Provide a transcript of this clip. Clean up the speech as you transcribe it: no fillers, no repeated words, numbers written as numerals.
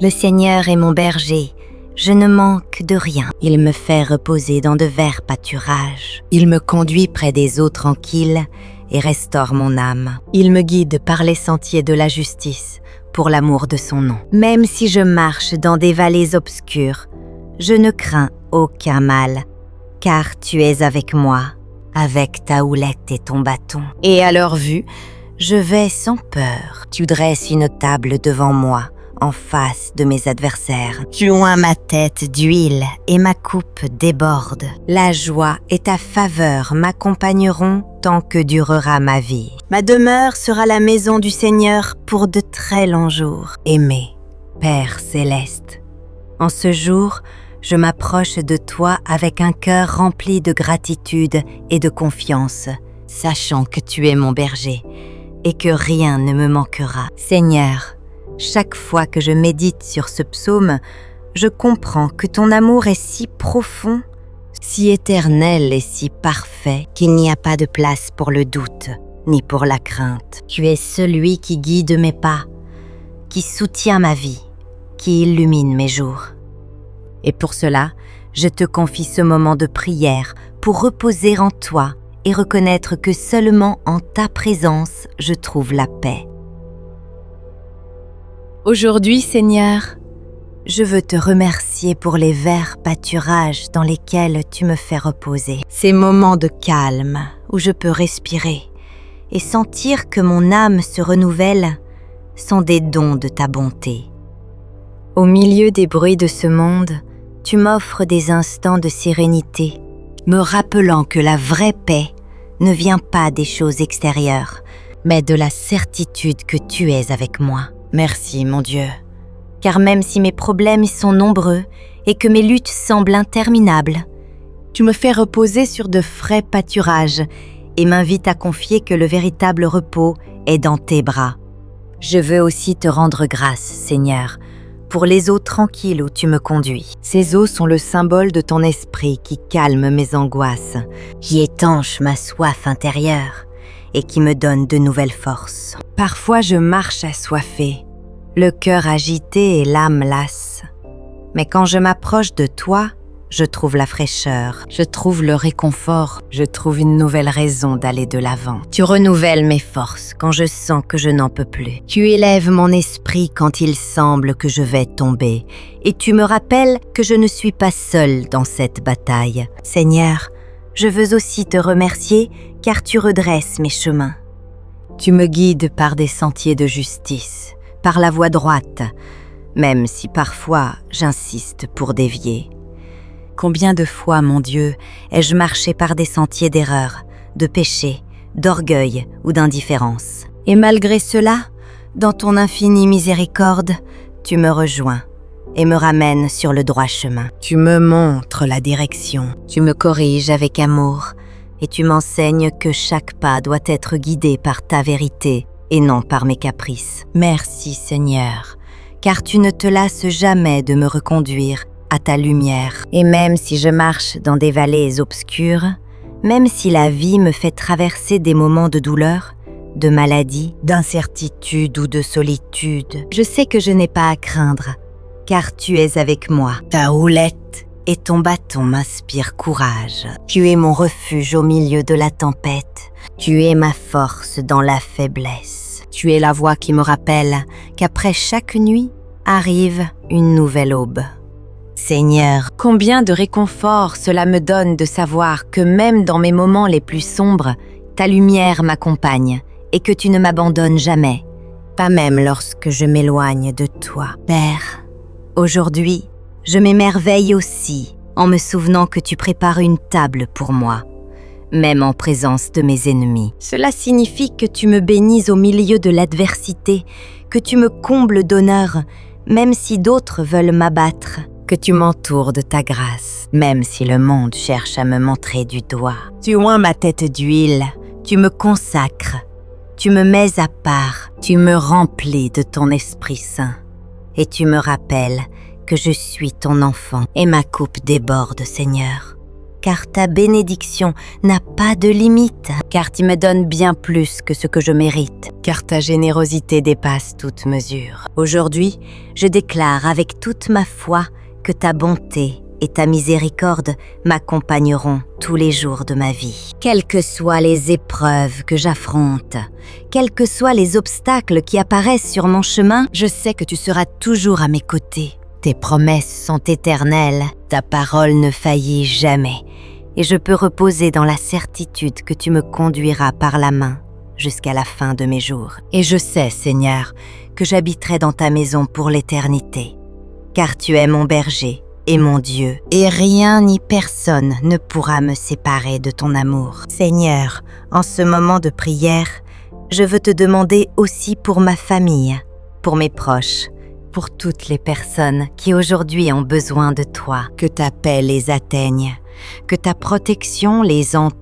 Le Seigneur est mon berger, je ne manque de rien. Il me fait reposer dans de verts pâturages. Il me conduit près des eaux tranquilles et restaure mon âme. Il me guide par les sentiers de la justice, pour l'amour de son nom. Même si je marche dans des vallées obscures, je ne crains aucun mal, car tu es avec moi, avec ta houlette et ton bâton. Et à leur vue, je vais sans peur. Tu dresses une table devant moi, en face de mes adversaires. Tu oins ma tête d'huile et ma coupe déborde. La joie et ta faveur m'accompagneront tant que durera ma vie. Ma demeure sera la maison du Seigneur pour de très longs jours. Aimé, Père céleste, en ce jour, je m'approche de toi avec un cœur rempli de gratitude et de confiance, sachant que tu es mon berger et que rien ne me manquera. Seigneur, chaque fois que je médite sur ce psaume, je comprends que ton amour est si profond, si éternel et si parfait qu'il n'y a pas de place pour le doute, ni pour la crainte. Tu es celui qui guide mes pas, qui soutient ma vie, qui illumine mes jours. Et pour cela, je te confie ce moment de prière pour reposer en toi et reconnaître que seulement en ta présence, je trouve la paix. Aujourd'hui, Seigneur, je veux te remercier pour les verts pâturages dans lesquels tu me fais reposer. Ces moments de calme où je peux respirer et sentir que mon âme se renouvelle sont des dons de ta bonté. Au milieu des bruits de ce monde, tu m'offres des instants de sérénité, me rappelant que la vraie paix ne vient pas des choses extérieures, mais de la certitude que tu es avec moi. Merci, mon Dieu, car même si mes problèmes sont nombreux et que mes luttes semblent interminables, tu me fais reposer sur de frais pâturages et m'invites à confier que le véritable repos est dans tes bras. Je veux aussi te rendre grâce, Seigneur, pour les eaux tranquilles où tu me conduis. Ces eaux sont le symbole de ton esprit qui calme mes angoisses, qui étanche ma soif intérieure et qui me donne de nouvelles forces. Parfois je marche assoiffée, le cœur agité et l'âme lasse. Mais quand je m'approche de toi, je trouve la fraîcheur, je trouve le réconfort, je trouve une nouvelle raison d'aller de l'avant. Tu renouvelles mes forces quand je sens que je n'en peux plus. Tu élèves mon esprit quand il semble que je vais tomber. Et tu me rappelles que je ne suis pas seule dans cette bataille. Seigneur, je veux aussi te remercier car tu redresses mes chemins. Tu me guides par des sentiers de justice, par la voie droite, même si parfois j'insiste pour dévier. Combien de fois, mon Dieu, ai-je marché par des sentiers d'erreur, de péché, d'orgueil ou d'indifférence. Et malgré cela, dans ton infinie miséricorde, tu me rejoins et me ramènes sur le droit chemin. Tu me montres la direction, tu me corriges avec amour et tu m'enseignes que chaque pas doit être guidé par ta vérité et non par mes caprices. Merci Seigneur, car tu ne te lasses jamais de me reconduire à ta lumière. Et même si je marche dans des vallées obscures, même si la vie me fait traverser des moments de douleur, de maladie, d'incertitude ou de solitude, je sais que je n'ai pas à craindre, car tu es avec moi. Ta houlette et ton bâton m'inspirent courage. Tu es mon refuge au milieu de la tempête. Tu es ma force dans la faiblesse. Tu es la voix qui me rappelle qu'après chaque nuit arrive une nouvelle aube. Seigneur, combien de réconfort cela me donne de savoir que même dans mes moments les plus sombres, ta lumière m'accompagne et que tu ne m'abandonnes jamais, pas même lorsque je m'éloigne de toi. Père, aujourd'hui, je m'émerveille aussi en me souvenant que tu prépares une table pour moi, même en présence de mes ennemis. Cela signifie que tu me bénis au milieu de l'adversité, que tu me combles d'honneur, même si d'autres veulent m'abattre, que tu m'entoures de ta grâce, même si le monde cherche à me montrer du doigt. Tu oins ma tête d'huile, tu me consacres, tu me mets à part, tu me remplis de ton Esprit Saint, et tu me rappelles que je suis ton enfant et ma coupe déborde, Seigneur, car ta bénédiction n'a pas de limite, car tu me donnes bien plus que ce que je mérite, car ta générosité dépasse toute mesure. Aujourd'hui, je déclare avec toute ma foi que ta bonté et ta miséricorde m'accompagneront tous les jours de ma vie. Quelles que soient les épreuves que j'affronte, quels que soient les obstacles qui apparaissent sur mon chemin, je sais que tu seras toujours à mes côtés. Tes promesses sont éternelles, ta parole ne faillit jamais, et je peux reposer dans la certitude que tu me conduiras par la main jusqu'à la fin de mes jours. Et je sais, Seigneur, que j'habiterai dans ta maison pour l'éternité, car tu es mon berger et mon Dieu, et rien ni personne ne pourra me séparer de ton amour. Seigneur, en ce moment de prière, je veux te demander aussi pour ma famille, pour mes proches, pour toutes les personnes qui aujourd'hui ont besoin de toi, que ta paix les atteigne, que ta protection les entoure.